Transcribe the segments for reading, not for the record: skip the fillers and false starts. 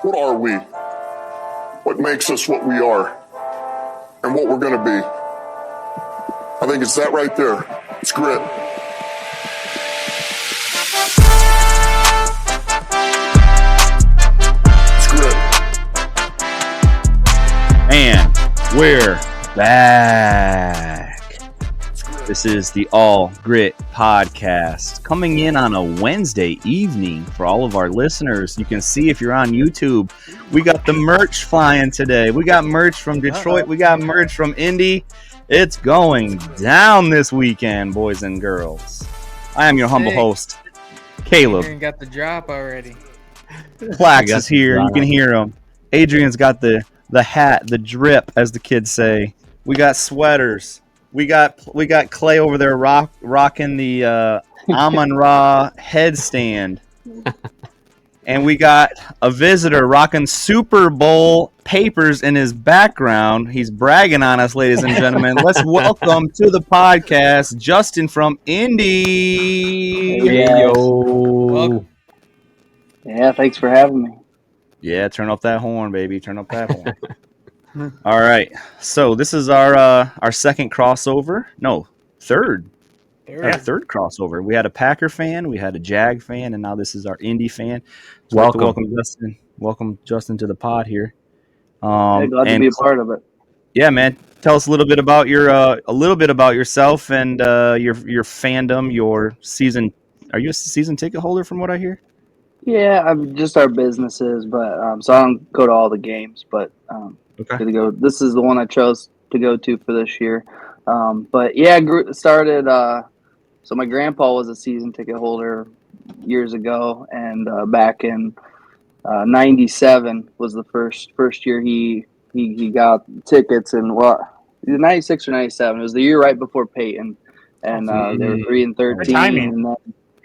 What are we? What makes us what we are? And what we're going to be? I think it's that right there. It's grit. It's grit. And we're back. This is the All Grit podcast coming in on a Wednesday evening for all of our listeners. You can see if you're on YouTube, we got the merch flying today. We got merch from Detroit. We got merch from Indy. It's going down this weekend, boys and girls. I am your humble host, Caleb. Adrian got the drop already. Plax is here. You can hear him. Adrian's got the hat, the drip, as the kids say. We got sweaters. We got Clay over there rocking the Amon-Ra headstand. And we got a visitor rocking Super Bowl papers in his background. He's bragging on us, ladies and gentlemen. Let's welcome to the podcast Justin from Indy. Yo. Welcome. Yeah, thanks for having me. Yeah, turn up that horn, baby. Turn up that horn. All right. So this is our second crossover. No, third. Our third crossover. We had a Packer fan, we had a Jag fan, and now this is our Indy fan. So welcome Justin. Welcome Justin to the pod here. Glad to be a part of it. Yeah, man. Tell us a little bit about yourself and your fandom, your season. Are you a season ticket holder from what I hear? Yeah, I'm just our businesses, but so I don't go to all the games, but Okay. good to go. This is the one I chose to go to for this year. But yeah, started. So my grandpa was a season ticket holder years ago, and back in '97 was the first year he got tickets, and what, either '96 or '97. It was the year right before Peyton, and they were 3-13, and then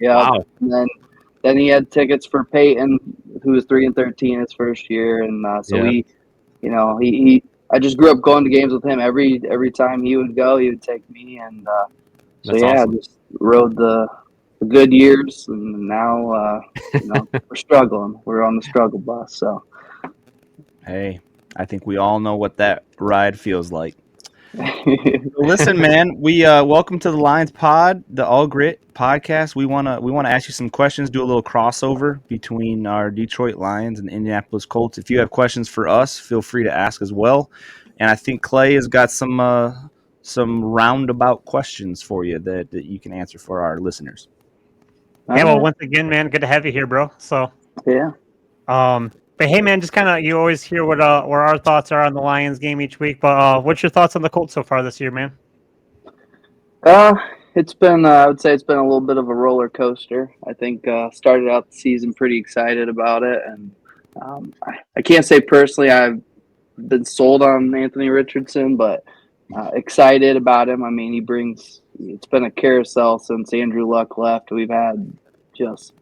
Wow. and then he had tickets for Peyton, who was 3-13 his first year, and so I just grew up going to games with him. Every time he would go, he would take me, and awesome. Just rode the good years, and now we're struggling. We're on the struggle bus. So, hey, I think we all know what that ride feels like. Listen, man, we welcome to the Lions Pod, the All Grit podcast. We wanna ask you some questions, do a little crossover between our Detroit Lions and Indianapolis Colts. If you have questions for us, feel free to ask as well. And I think Clay has got some roundabout questions for you that you can answer for our listeners. Yeah, well, once again, man, good to have you here, bro. So yeah. But hey, man, just kind of, you always hear what our thoughts are on the Lions game each week. But what's your thoughts on the Colts so far this year, man? It's been, I would say it's been a little bit of a roller coaster. I think started out the season pretty excited about it, and I can't say personally I've been sold on Anthony Richardson, but excited about him. I mean, it's been a carousel since Andrew Luck left. We've had just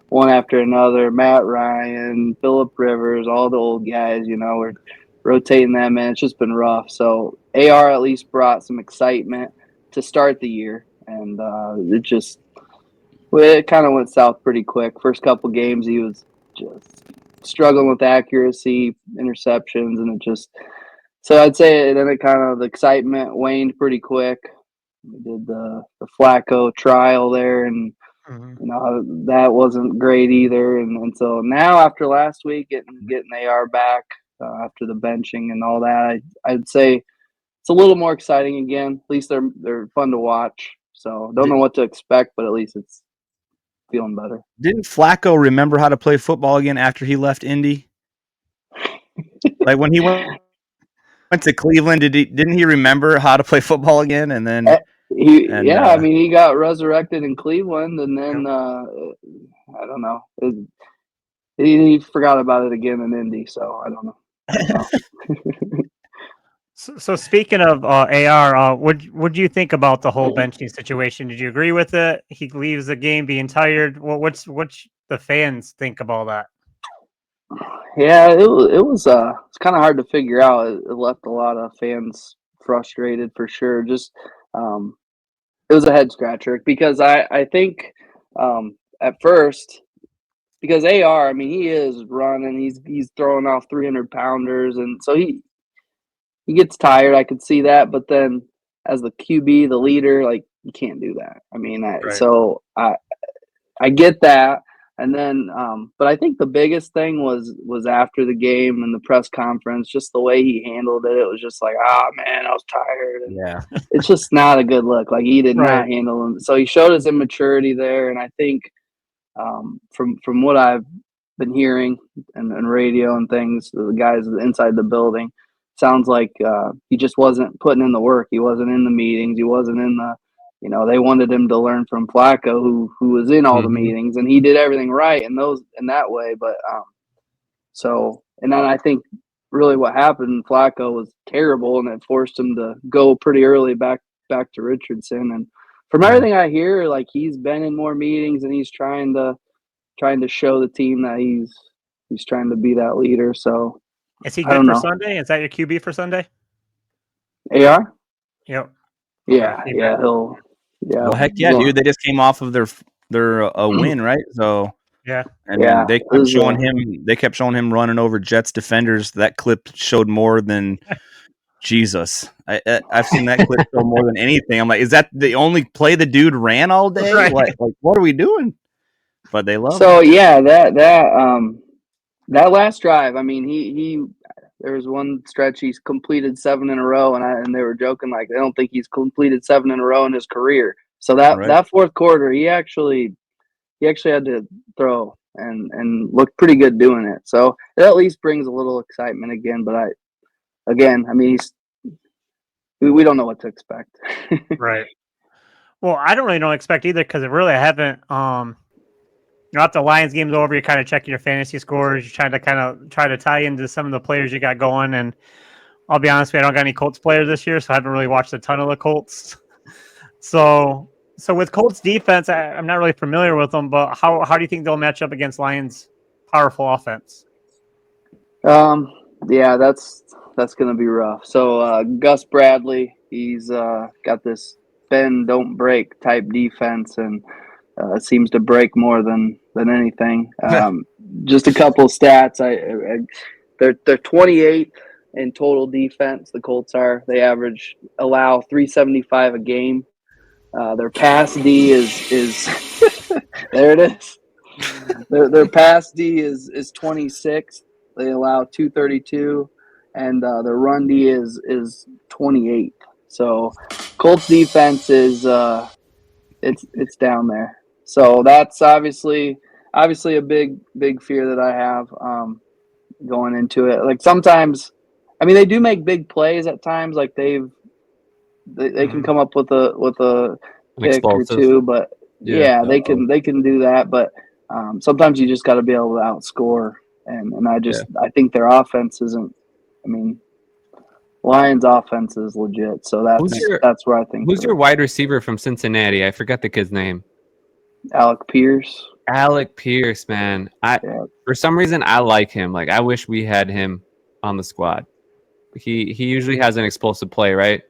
one after another, Matt Ryan, Phillip Rivers, all the old guys, we're rotating them, and it's just been rough. So AR at least brought some excitement to start the year, and it kind of went south pretty quick. First couple games, he was just struggling with accuracy, interceptions, and so I'd say then the excitement waned pretty quick. We did the Flacco trial there, and that wasn't great either. And so now after last week, getting AR back after the benching and all that, I'd say it's a little more exciting again. At least they're fun to watch. So don't know what to expect, but at least it's feeling better. Didn't Flacco remember how to play football again after he left Indy? Like when he went to Cleveland, didn't he remember how to play football again? And then I mean, he got resurrected in Cleveland, and then I don't know. He forgot about it again in Indy, so I don't know. So speaking of AR, what do you think about the whole benching situation? Did you agree with it? He leaves the game being tired. What's the fans think about that? Yeah, it was it's kind of hard to figure out. It left a lot of fans frustrated for sure. Just it was a head scratcher because I think at first because AR, I mean, he is running. He's throwing off 300-pounders, and so he gets tired. I could see that, but then as the QB, the leader, like you can't do that. I mean, so I get that. And then, but I think the biggest thing was after the game and the press conference, just the way he handled it. It was just like, man, I was tired. And Yeah. it's just not a good look. Like he did not Right. handle him. So he showed his immaturity there. And I think from what I've been hearing and radio and things, the guys inside the building, sounds like he just wasn't putting in the work. He wasn't in the meetings. He wasn't in the they wanted him to learn from Flacco, who was in all the meetings, and he did everything right in that way. But and then I think really what happened, Flacco was terrible, and it forced him to go pretty early back to Richardson. And from everything I hear, like he's been in more meetings and he's trying to show the team that he's trying to be that leader. So Is he I good don't for know. Sunday? Is that your QB for Sunday? AR? Yep. Yeah, Okay. yeah, he'll. Yeah. Well, heck yeah, dude. They just came off of their a win, right? So Yeah. I mean, Yeah, they kept showing him. They kept showing him running over Jets defenders. That clip showed more than Jesus. I've seen that clip show more than anything. I'm like, is that the only play the dude ran all day? Right. Like what are we doing? But they love So it. yeah, that last drive. I mean, he there was one stretch he's completed 7 in a row, and they were joking like they don't think he's completed 7 in a row in his career. So Right. that fourth quarter, he actually had to throw and looked pretty good doing it. So it at least brings a little excitement again. But I mean, we don't know what to expect. Right. Well, I don't really expect either because I haven't. After the Lions game's over, you're kind of checking your fantasy scores. You're trying to try to tie into some of the players you got going. And I'll be honest with you, I don't got any Colts players this year, so I haven't really watched a ton of the Colts. So with Colts defense, I'm not really familiar with them, but how do you think they'll match up against Lions' powerful offense? Yeah, that's gonna be rough. So Gus Bradley, he's got this bend don't break type defense, and seems to break more than anything. Just a couple of stats. They're 28th in total defense. The Colts are. They allow 375 a game. Their pass D is there it is. Their pass D is 26th. They allow 232, and their run D is 28th. So Colts defense is it's down there. So that's obviously a big fear that I have going into it. Like sometimes, I mean, they do make big plays at times. Like they can come up with a pick or two, but yeah, they can do that. But sometimes you just got to be able to outscore, and I think their offense isn't. I mean, Lions offense is legit, so that's where I think. Who's your wide receiver from Cincinnati? I forgot the kid's name. Alec Pierce. Alec Pierce, man. For some reason I like him. Like I wish we had him on the squad. He usually has an explosive play, right?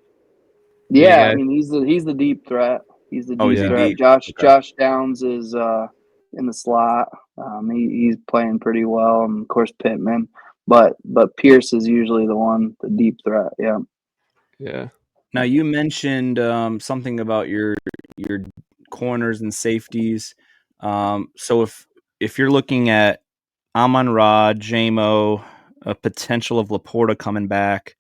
Yeah, I mean he's the deep threat. He's the deep threat. Josh Downs is in the slot. He's playing pretty well, and of course Pittman. But Pierce is usually the deep threat. Yeah. Yeah. Now you mentioned something about your corners and safeties. So if you're looking at Amon-Ra, JMO, a potential of Laporta coming back,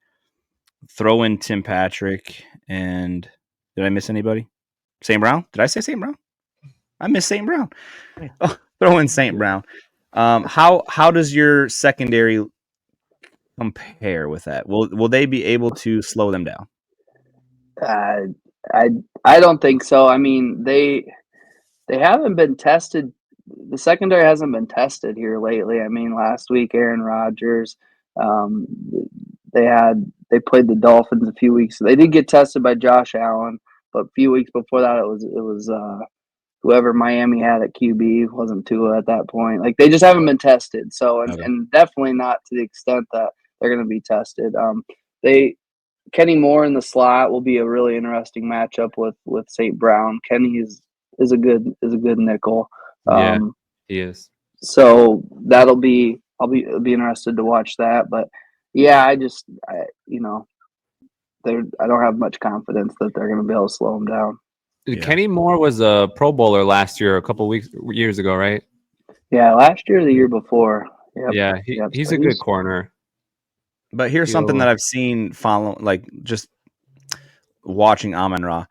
throw in Tim Patrick, and did I miss anybody? St. Brown? Did I say St. Brown? I missed St. Brown. Oh, throw in St. Brown. How does your secondary compare with that? Will they be able to slow them down? I don't think so. I mean they haven't been tested. The secondary hasn't been tested here lately. I mean last week Aaron Rodgers. They played the Dolphins a few weeks. They did get tested by Josh Allen, but a few weeks before that it was whoever Miami had at QB. Wasn't Tua at that point. Like they just haven't been tested. So and definitely not to the extent that they're going to be tested. Kenny Moore in the slot will be a really interesting matchup with St. Brown. Kenny is a good nickel. Yeah, he is. so I'll be interested to watch that. But yeah, I don't have much confidence that they're going to be able to slow them down. Yeah. Kenny Moore was a Pro Bowler last year, a couple years ago, right? Yeah, last year, or the year before. Yep. Yeah, he's a good corner. But here's something that I've seen just watching Amon-Ra.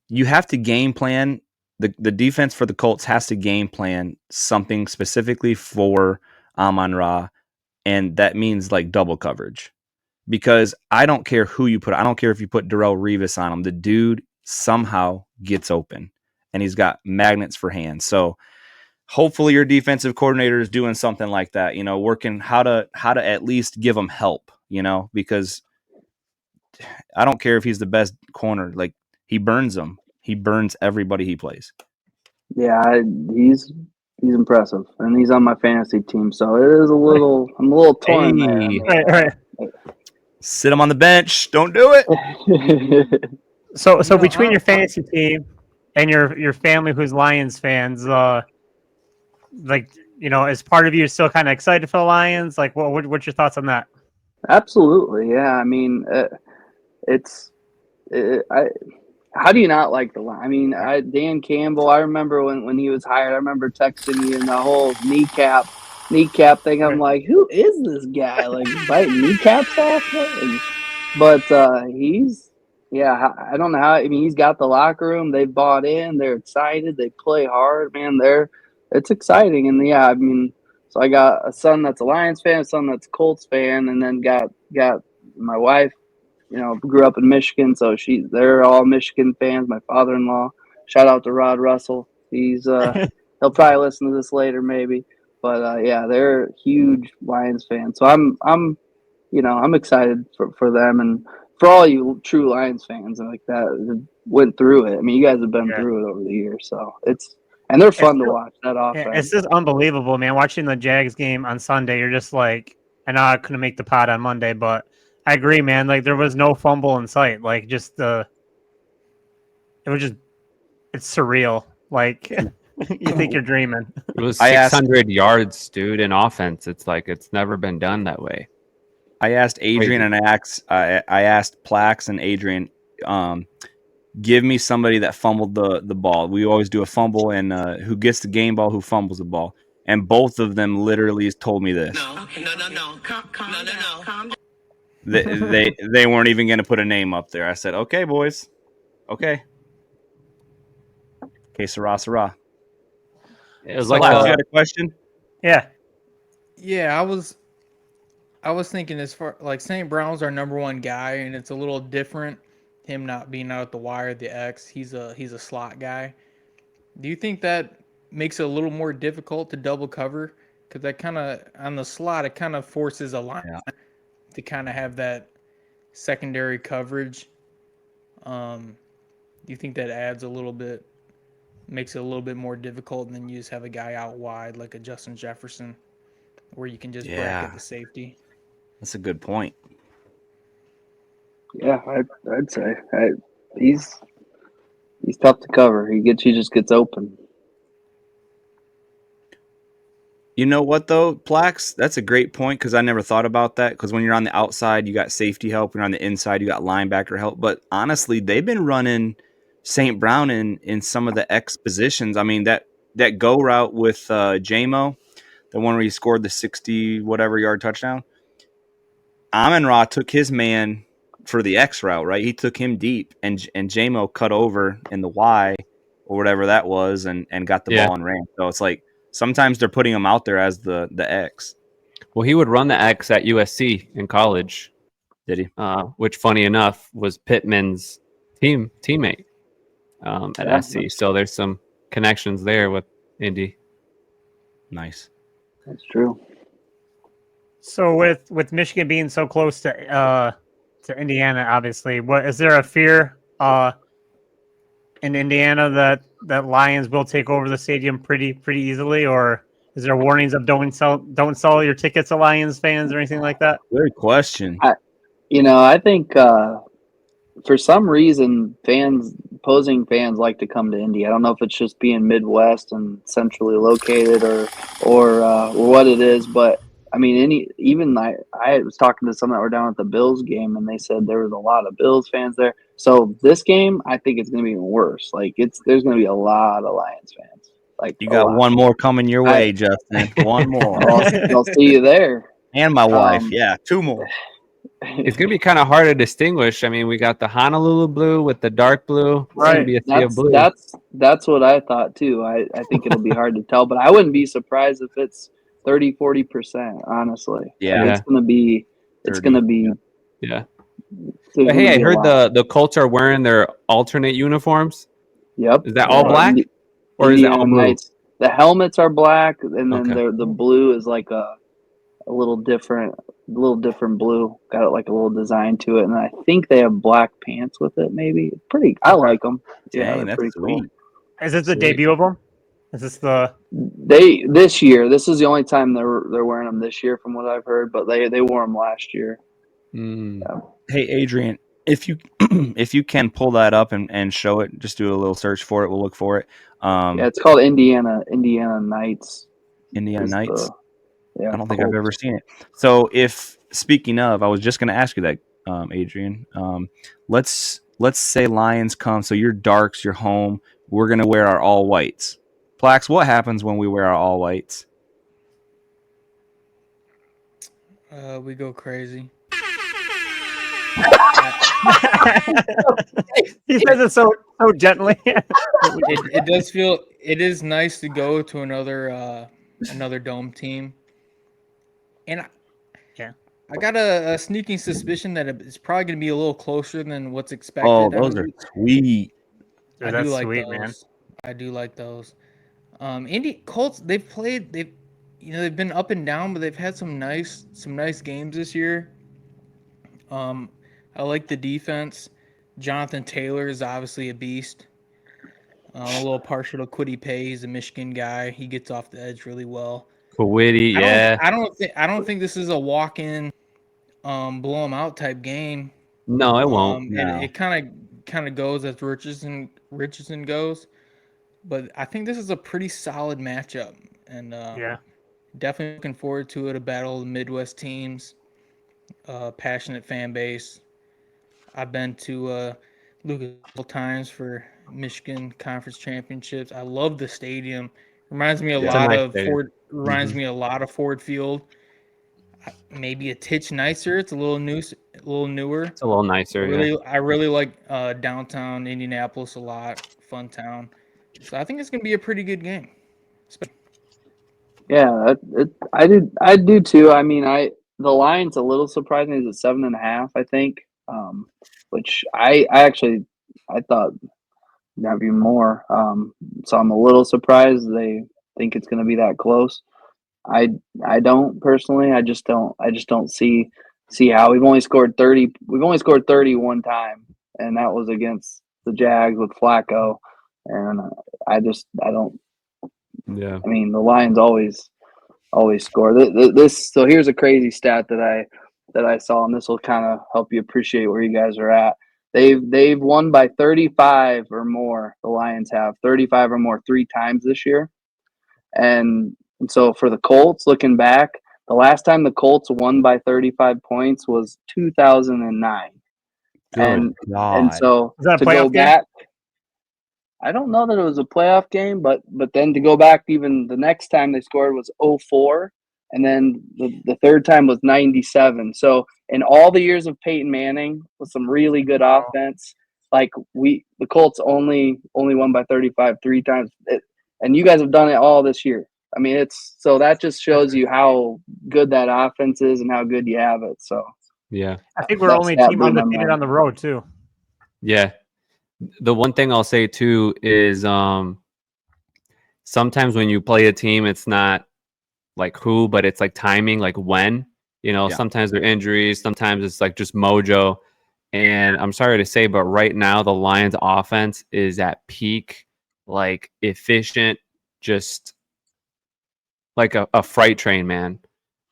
You have to game plan. The defense for the Colts has to game plan something specifically for Amon-Ra, and that means like double coverage. Because I don't care who you put. I don't care if you put Darrelle Revis on him. The dude somehow gets open, and he's got magnets for hands. So hopefully your defensive coordinator is doing something like that, working how to at least give him help, because I don't care if he's the best corner. Like, he burns them. He burns everybody he plays. Yeah, he's impressive, and he's on my fantasy team, so it is I'm a little torn there. Right. Sit him on the bench. Don't do it. So between your fantasy team and your family who's Lions fans, is part of you still kind of excited for the Lions? Like, what's your thoughts on that? Absolutely, yeah. I mean, how do you not like the line? I mean, Dan Campbell, I remember when he was hired, I remember texting you and the whole kneecap thing. I'm like, who is this guy? Like, biting kneecaps off? But I don't know how. I mean, he's got the locker room. They bought in. They're excited. They play hard, man. It's exciting. And yeah, I mean, so I got a son that's a Lions fan, a son that's a Colts fan, and then got my wife, grew up in Michigan, so they're all Michigan fans. My father-in-law, shout out to Rod Russell. He's he'll probably listen to this later, maybe. But yeah, they're huge Lions fans. So I'm excited for them and for all you true Lions fans like that went through it. I mean, you guys have been through it over the years, so they're fun to watch. That offense. Yeah, it's just unbelievable, man. Watching the Jags game on Sunday, you're just like, I know I couldn't make the pod on Monday, but I agree, man. Like, there was no fumble in sight. Like, it's surreal. Like, you think you're dreaming. It was 600 yards, dude, in offense. It's like it's never been done that way. I asked Adrian and I asked Plax and Adrian, give me somebody that fumbled the ball. We always do a fumble and who gets the game ball, who fumbles the ball. And both of them literally told me this. No. Calm down. They weren't even going to put a name up there. I said, okay, boys. Okay, Sarah. It was like you got a question? Yeah. Yeah, I was thinking as far like St. Brown's our number one guy, and it's a little different. Him not being out at the wire, the X, he's a slot guy. Do you think that makes it a little more difficult to double cover? Because that kind of on the slot, it kind of forces a line to kind of have that secondary coverage. Do you think that adds a little bit, makes it a little bit more difficult, and then you just have a guy out wide like a Justin Jefferson, where you can just bracket the safety? That's a good point. Yeah, I'd say he's tough to cover. He just gets open. You know what, though, Plax? That's a great point because I never thought about that. Because when you're on the outside, you got safety help. When you're on the inside, you got linebacker help. But honestly, they've been running St. Brown in some of the X positions. I mean, that go route with JMO, the one where he scored the 60-whatever yard touchdown, Amon-Ra took his man for the X route, right? He took him deep, and JMO cut over in the Y or whatever that was and got the ball and ran. So it's like, sometimes they're putting him out there as the X. Well, he would run the X at USC in college. Did he? Which, funny enough, was Pittman's teammate at SC. So there's some connections there with Indy. Nice. That's true. So with Michigan being so close to Indiana, obviously, what is there a fear in Indiana that Lions will take over the stadium pretty easily, or is there warnings of don't sell your tickets to Lions fans or anything like that? Good question. I think for some reason opposing fans like to come to Indy. I don't know if it's just being Midwest and centrally located or what it is. But I mean, I was talking to some that were down at the Bills game, and they said there was a lot of Bills fans there. So this game, I think it's going to be even worse. Like there's going to be a lot of Lions fans. Like You got one more coming your way, Justin. One more. I'll see you there. And my wife. Yeah, 2 more. It's gonna be kind of hard to distinguish. I mean, we got the Honolulu blue with the dark blue. It's Right. gonna be a sea of blue. That's what I thought too. I think it'll be hard to tell, but I wouldn't be surprised if it's 30-40%, honestly. Yeah. Like, it's gonna be Yeah. there's But hey, gonna I be a heard lot. the Colts are wearing their alternate uniforms. Yep. Is that all black, or is it all Indiana blue? Knights. The helmets are black, and then Okay. the blue is like a little different blue. Got it like a little design to it, and I think they have black pants with it. Maybe I like them. Yeah, Dang, they're that's pretty sweet. cool. Is this the Sweet. debut of them? Is this the? This year? This is the only time they're wearing them this year, from what I've heard. But they wore them last year. Mm. Yeah. Hey, Adrian, if you if you can pull that up and show it, just do a little search for it. We'll look for it. Yeah, it's called Indiana Knights. Indiana is Knights. Yeah, I don't think Colts. I've ever seen it. So, speaking of, I was just going to ask you that, Adrian. Let's say Lions come. So your darks, your home. We're going to wear our all whites. Plax, what happens when we wear our all whites? We go crazy. He says it so gently. It does feel. It is nice to go to another dome team, and I got a sneaking suspicion that it's probably going to be a little closer than what's expected. Oh, those are sweet. Dude, I that's do like sweet, those. man. I do like those. Indy Colts. They've been up and down, but they've had some nice games this year. I like the defense. Jonathan Taylor is obviously a beast. I'm a little partial to Kwity Paye. He's a Michigan guy. He gets off the edge really well. Kwity, yeah. I don't think this is a walk-in, blow 'em out type game. No, it won't. No. It kind of goes as Richardson goes, but I think this is a pretty solid matchup, and definitely looking forward to it. A battle of the Midwest teams, passionate fan base. I've been to Lucas several times for Michigan Conference Championships. I love the stadium. Reminds me a lot of Ford. Reminds me a lot of Ford Field. Maybe a titch nicer. It's a little newer. It's a little nicer. I really like downtown Indianapolis a lot. Fun town. So I think it's gonna be a pretty good game. Yeah, I do too. I mean, the line's a little surprising. It's at 7.5, I think, which I thought that'd be more. So I'm a little surprised they think it's going to be that close. I don't personally. I just don't see how we've only scored 30. We've only scored 30 one time, and that was against the Jags with Flacco. And I don't. Yeah. I mean, the Lions always score. So here's a crazy stat that I saw, and this will kind of help you appreciate where you guys are at. They've won by 35 or more. The Lions have 35 or more 3 times this year, and so for the Colts, looking back, the last time the Colts won by 35 points was 2009. And so is that a to playoff go game? back. I don't know that it was a playoff game, but then to go back, even the next time they scored was 2004, and then the third time was 97. So in all the years of Peyton Manning with some really good offense, like the Colts only won by 35 3 times, and you guys have done it all this year. I mean, so that just shows you how good that offense is and how good you have it. So yeah, I think we're only team undefeated on the road too. Yeah. The one thing I'll say too is sometimes when you play a team, it's not like who, but it's like timing, like when. Sometimes they're injuries, sometimes it's like just mojo. And I'm sorry to say, but right now the Lions offense is at peak, like efficient, just like a freight train, man.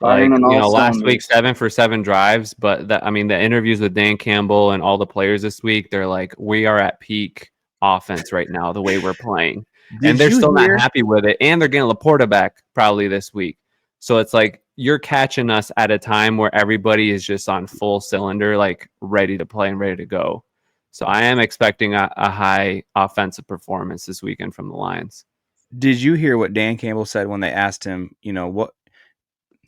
Like, last week 7 for 7 drives, but the interviews with Dan Campbell and all the players this week, they're like, we are at peak offense right now, the way we're playing. and they're still not happy with it. And they're getting Laporta back probably this week. So it's like you're catching us at a time where everybody is just on full cylinder, like ready to play and ready to go. So I am expecting a high offensive performance this weekend from the Lions. Did you hear what Dan Campbell said when they asked him,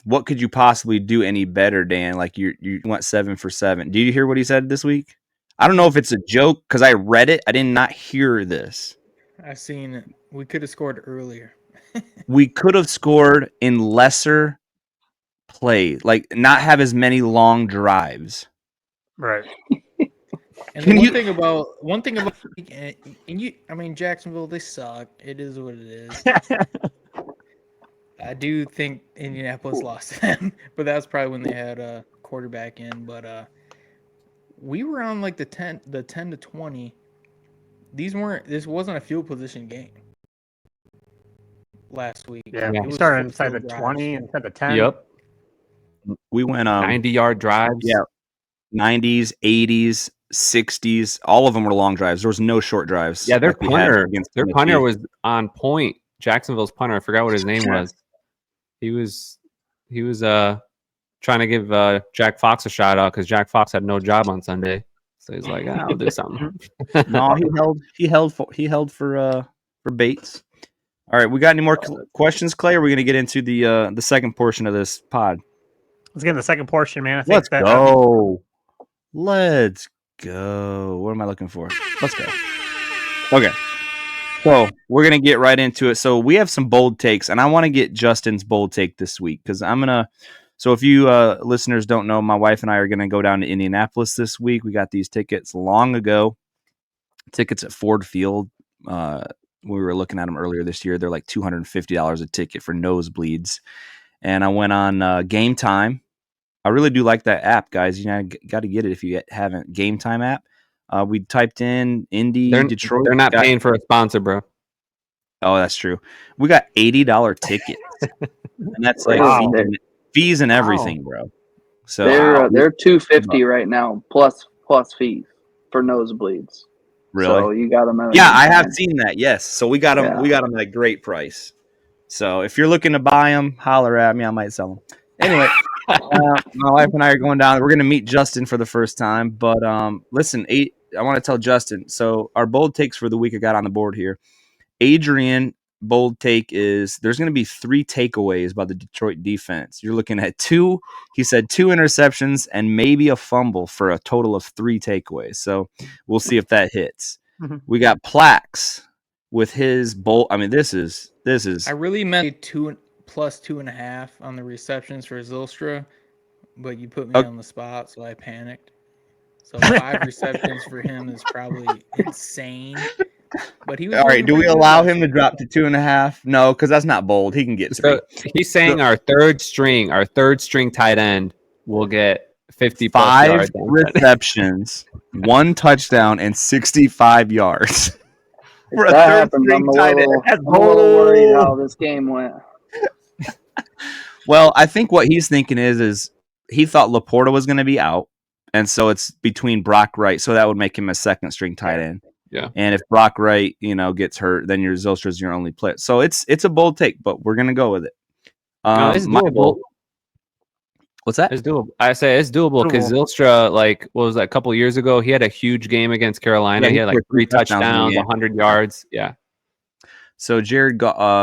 what could you possibly do any better, Dan? Like you went 7 for 7. Did you hear what he said this week? I don't know if it's a joke because I read it. I did not hear this. I seen it. We could have scored earlier. We could have scored in lesser play, like not have as many long drives. Right. And one thing about Jacksonville, they suck. It is what it is. I do think Indianapolis lost to them, but that's probably when they had a quarterback in. But we were on like the 10 to 20. This wasn't a field position game last week. Yeah, we started inside the 20 instead of 10. Yep. We went 90-yard drives. Yeah. 90s, 80s, 60s, all of them were long drives. There was no short drives. Yeah, their punter was on point. Jacksonville's punter, I forgot what his name was. He was trying to give Jack Fox a shout out because Jack Fox had no job on Sunday. So he's like, I'll do something. No, he held for Bates. All right, we got any more questions, Clay? Or are we going to get into the second portion of this pod? Let's get in the second portion, man. Let's go. Let's go. What am I looking for? Let's go. Okay. So we're going to get right into it. So we have some bold takes, and I want to get Justin's bold take this week because I'm going to. So if you listeners don't know, my wife and I are going to go down to Indianapolis this week. We got these tickets long ago. Tickets at Ford Field. We were looking at them earlier this year. They're like $250 a ticket for nosebleeds. And I went on Game Time. I really do like that app, guys. Got to get it if you haven't. Game Time app. We typed in Indy, Detroit. They're not paying for a sponsor, bro. Oh, that's true. We got $80 tickets, and that's like fees and everything, bro. So they're $250 right now plus fees for nosebleeds. Really? So you got them. Yeah, I have seen that. Yes. So we got them. Yeah. We got them at a great price. So if you're looking to buy them, holler at me. I might sell them. Anyway, my wife and I are going down. We're going to meet Justin for the first time. But listen, I want to tell Justin. So our bold takes for the week I got on the board here. Adrian, bold take is there's going to be 3 takeaways by the Detroit defense. You're looking at 2. He said 2 interceptions and maybe a fumble for a total of 3 takeaways. So we'll see if that hits. We got Plax with his bold. I mean, this is. I really meant 2 plus 2.5 on the receptions for Zylstra, but you put me on the spot, so I panicked. So 5 receptions for him is probably insane. But he was all right. Do we allow him to drop to 2.5? No, because that's not bold. He can get 3. So he's saying our third string tight end will get 55 yards. 5 receptions, 1 touchdown, and 65 yards. For a third string tight end. I'm a little worried how this game went. Well, I think what he's thinking is he thought Laporta was going to be out, and so it's between Brock Wright, so that would make him a second string tight end. Yeah. And if Brock Wright, gets hurt, then your Zylstra's your only player. So it's a bold take, but we're gonna go with it. No, it's doable. What's that? It's doable. I say it's doable because Zylstra, what was that, a couple years ago? He had a huge game against Carolina. Yeah, he had 3 touchdowns, 100 yards. Yeah. So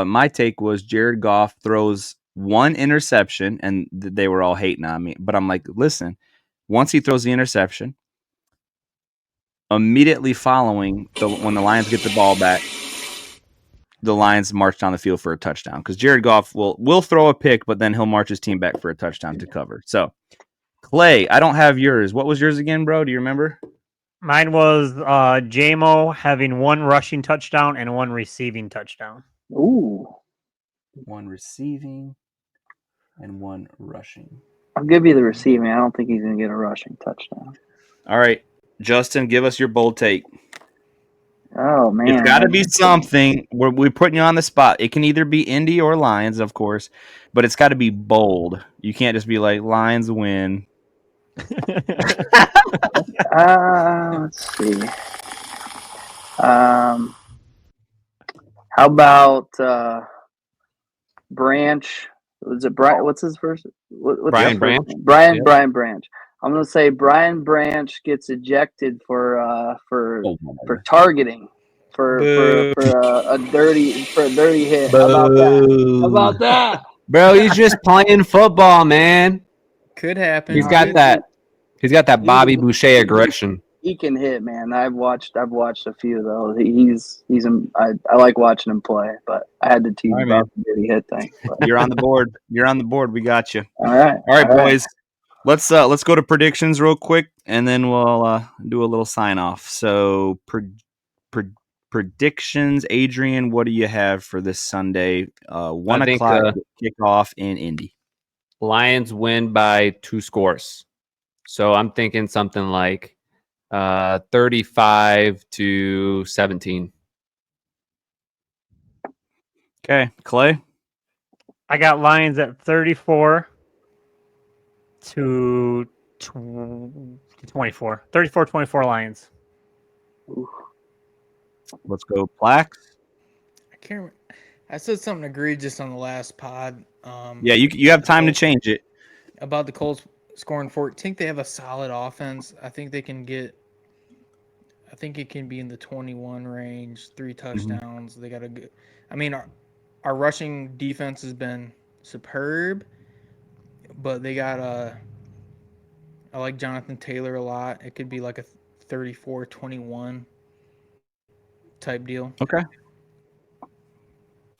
my take was Jared Goff throws 1 interception, and they were all hating on me. But I'm like, listen, once he throws the interception, immediately following when the Lions get the ball back, the Lions march down the field for a touchdown because Jared Goff will throw a pick, but then he'll march his team back for a touchdown to cover. So, Clay, I don't have yours. What was yours again, bro? Do you remember? Mine was JMO having 1 rushing touchdown and 1 receiving touchdown. Ooh. 1 receiving and 1 rushing. I'll give you the receiving. I don't think he's going to get a rushing touchdown. All right. Justin, give us your bold take. Oh, man. It's got to be something. We're putting you on the spot. It can either be Indy or Lions, of course, but it's got to be bold. You can't just be like, Lions win. Let's see. How How about Branch? Was it Brian? What's his first? What's Brian his Branch? first name? Brian Yep. Brian Branch. I'm gonna say Brian Branch gets ejected for targeting for a dirty hit. How about that? How about that? Bro, he's just playing football, man. Could happen. He's got that. He's got that Bobby Boucher aggression. He can hit, man. I've watched a few of those. I like watching him play, but I had to tease All right, about the dirty hit thing. But. You're on the board. You're on the board. We got you. All right, boys. Let's go to predictions real quick, and then we'll do a little sign off. So predictions, Adrian. What do you have for this Sunday? 1 o'clock kickoff in Indy. Lions win by 2 scores. So I'm thinking something like 35-17. Okay, Clay. I got Lions at 34 to 24. 34-24 Lions. Let's go, Plax. I can't remember. I said something egregious on the last pod. Yeah, you have time to change it. About the Colts scoring 4. I think they have a solid offense. I think they can get. I think it can be in the 21 range, 3 touchdowns. Mm-hmm. They got a good. I mean, our rushing defense has been superb, but they got I like Jonathan Taylor a lot. It could be like a 34-21 type deal. Okay.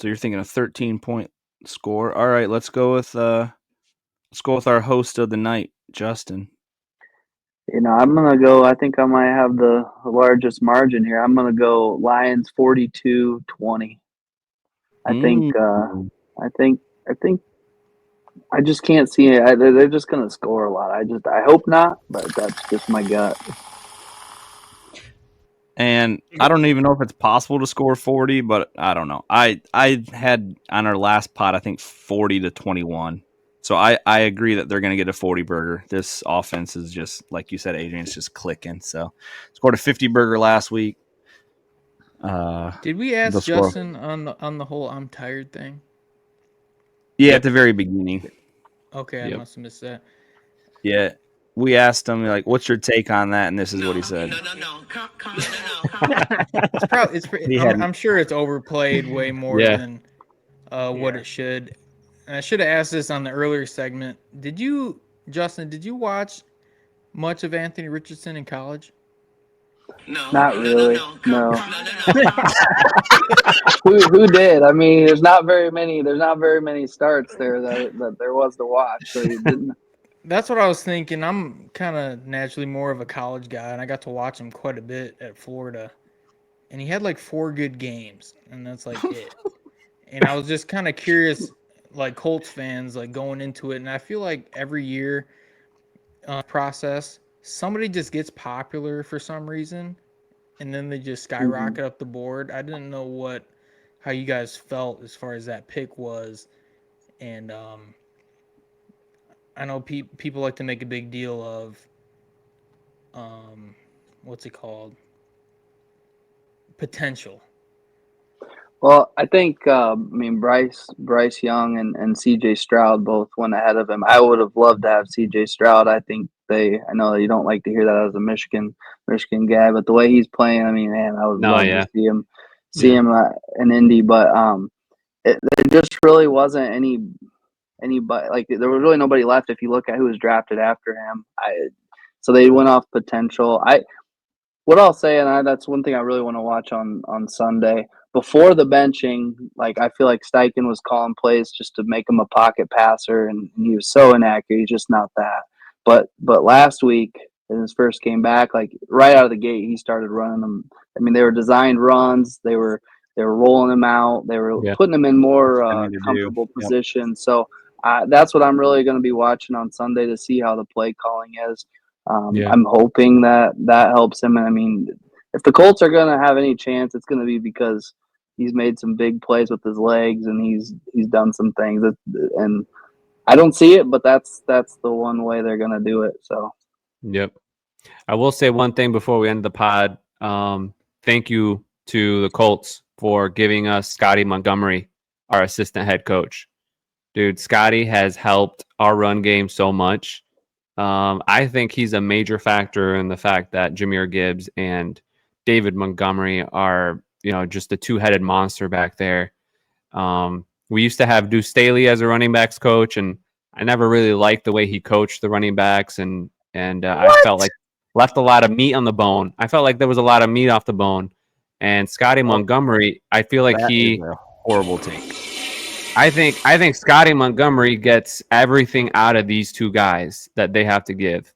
So you're thinking a 13-point score. All right, let's go with our host of the night, Justin. I'm gonna go. I think I might have the largest margin here. I'm gonna go Lions 42-20. I think. I just can't see it. They're just gonna score a lot. I hope not, but that's just my gut. And I don't even know if it's possible to score 40, but I don't know. I had on our last pod, I think 40-21. So I agree that they're going to get a 40 burger. This offense is just, like you said, Adrian, it's just clicking. So scored a 50 burger last week. Did we ask Justin on the whole I'm tired thing? Yeah, at the very beginning. Okay, I must have missed that. Yeah. We asked him, like, what's your take on that? And this is what he said. I'm sure it's overplayed way more than what it should. And I should have asked this on the earlier segment. Justin, did you watch much of Anthony Richardson in college? No. Not really. No. Who did? I mean, there's not very many starts there that there was to watch. So you didn't. That's what I was thinking. I'm kind of naturally more of a college guy, and I got to watch him quite a bit at Florida. And he had like 4 good games, and that's like it. And I was just kind of curious, like Colts fans, like going into it. And I feel like every year process, somebody just gets popular for some reason, and then they just skyrocket up the board. I didn't know how you guys felt as far as that pick was. And I know people like to make a big deal of, what's it called? Potential. Well, I think Bryce Young and C.J. Stroud both went ahead of him. I would have loved to have C.J. Stroud. I know you don't like to hear that as a Michigan guy, but the way he's playing, I mean, man, I would love to see him in Indy. But there just really wasn't anybody, like there was really nobody left if you look at who was drafted after him. So they went off potential. What I'll say, and that's one thing I really want to watch on Sunday. Before the benching, like I feel like Steichen was calling plays just to make him a pocket passer, and he was so inaccurate. He's just not that. But last week, in his first game back, like right out of the gate, he started running them. I mean, they were designed runs. They were rolling them out. They were putting them in more comfortable positions. So that's what I'm really going to be watching on Sunday to see how the play calling is. I'm hoping that helps him. And I mean, if the Colts are going to have any chance, it's going to be because he's made some big plays with his legs and he's done some things. And I don't see it, but that's the one way they're going to do it. So, yep. I will say one thing before we end the pod. Thank you to the Colts for giving us Scotty Montgomery, our assistant head coach. Dude, Scotty has helped our run game so much. I think he's a major factor in the fact that Jahmyr Gibbs and David Montgomery are, just a two-headed monster back there. We used to have Deuce Staley as a running backs coach, and I never really liked the way he coached the running backs, and I felt like left a lot of meat on the bone. I felt like there was a lot of meat off the bone. And Scotty Montgomery, I feel like That he is a horrible take. I think Scotty Montgomery gets everything out of these two guys that they have to give,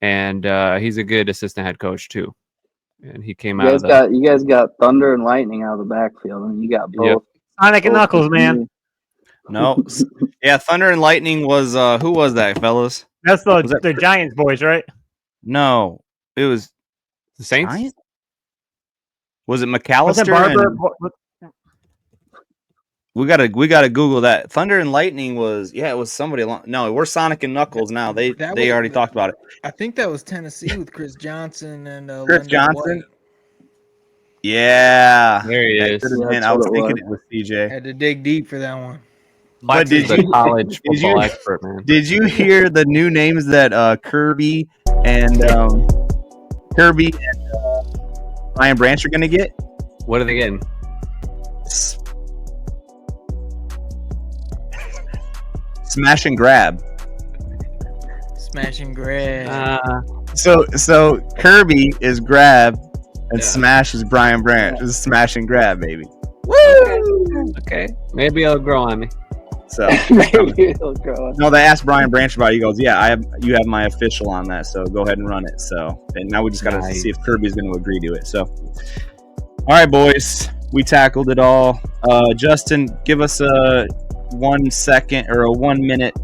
and he's a good assistant head coach too. And he came out of the. You guys got Thunder and Lightning out of the backfield, and you got both. Yep. Sonic and Knuckles, man. No, yeah, Thunder and Lightning was who was that, fellas? That's Was that the Giants boys, right? No, it was The Saints? Giants? Was it Was McAllister? it Barber? and- we gotta Google that. Thunder and Lightning was it was somebody along. No, we're Sonic and Knuckles now. They That they was- already talked about it. I think that was Tennessee with Chris Johnson and Chris Leonard Johnson? White. Yeah, There he that is. could've been- That's I was what it thinking was. it was CJ. Had to dig deep for that one. Flex did is the you- college did you- football expert, man. Did you hear the new names that Kirby and Ryan Branch are gonna get? What are they getting? Smash and grab. Smash and grab. So Kirby is grab and Yeah. Smash is Brian Branch. It's smash and grab, baby. Okay, maybe it'll grow on me. So Maybe it'll grow. no, they asked Brian Branch about it. He goes, "Yeah, you have my official on that, so go ahead and run it." So and now we just gotta Nice. see if Kirby's going to agree to it. So, all right, boys, we tackled it all. Justin, give us a 1 second or a 1 minute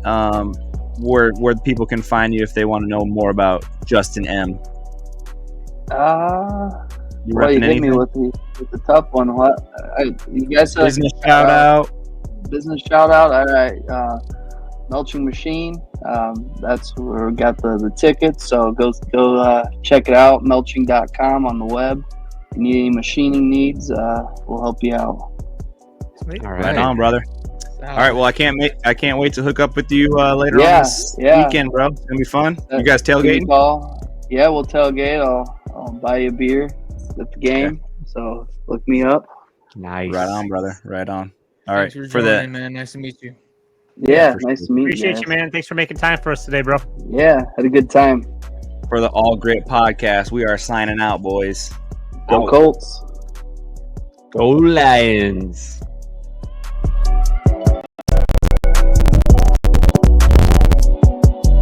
where people can find you if they want to know more about Justin M. You Well, you repping hit me anything? with the tough one. What? You guys said Business shout out. Business shout out. All right. Melching Machine. That's where we got the tickets. So go check it out. Melching.com on the web. If you need any machining needs, we'll help you out. Sweet. All Right right. on, brother. All right, well, I can't wait to hook up with you later on Yeah, this yeah. weekend, bro. It's gonna be fun. You guys Give me a tailgating? call. Yeah, we'll tailgate. I'll buy you a beer at the game. So look me up. Nice. Right on, brother. Right on. All Thanks right, for for joining, that. man. Nice to meet you. Yeah, for nice sure. to meet Appreciate you. you, man. Thanks for making time for us today, bro. Yeah, had a good time. For the All Grit podcast, we are signing out, boys. Go Out. Colts. Go Lions.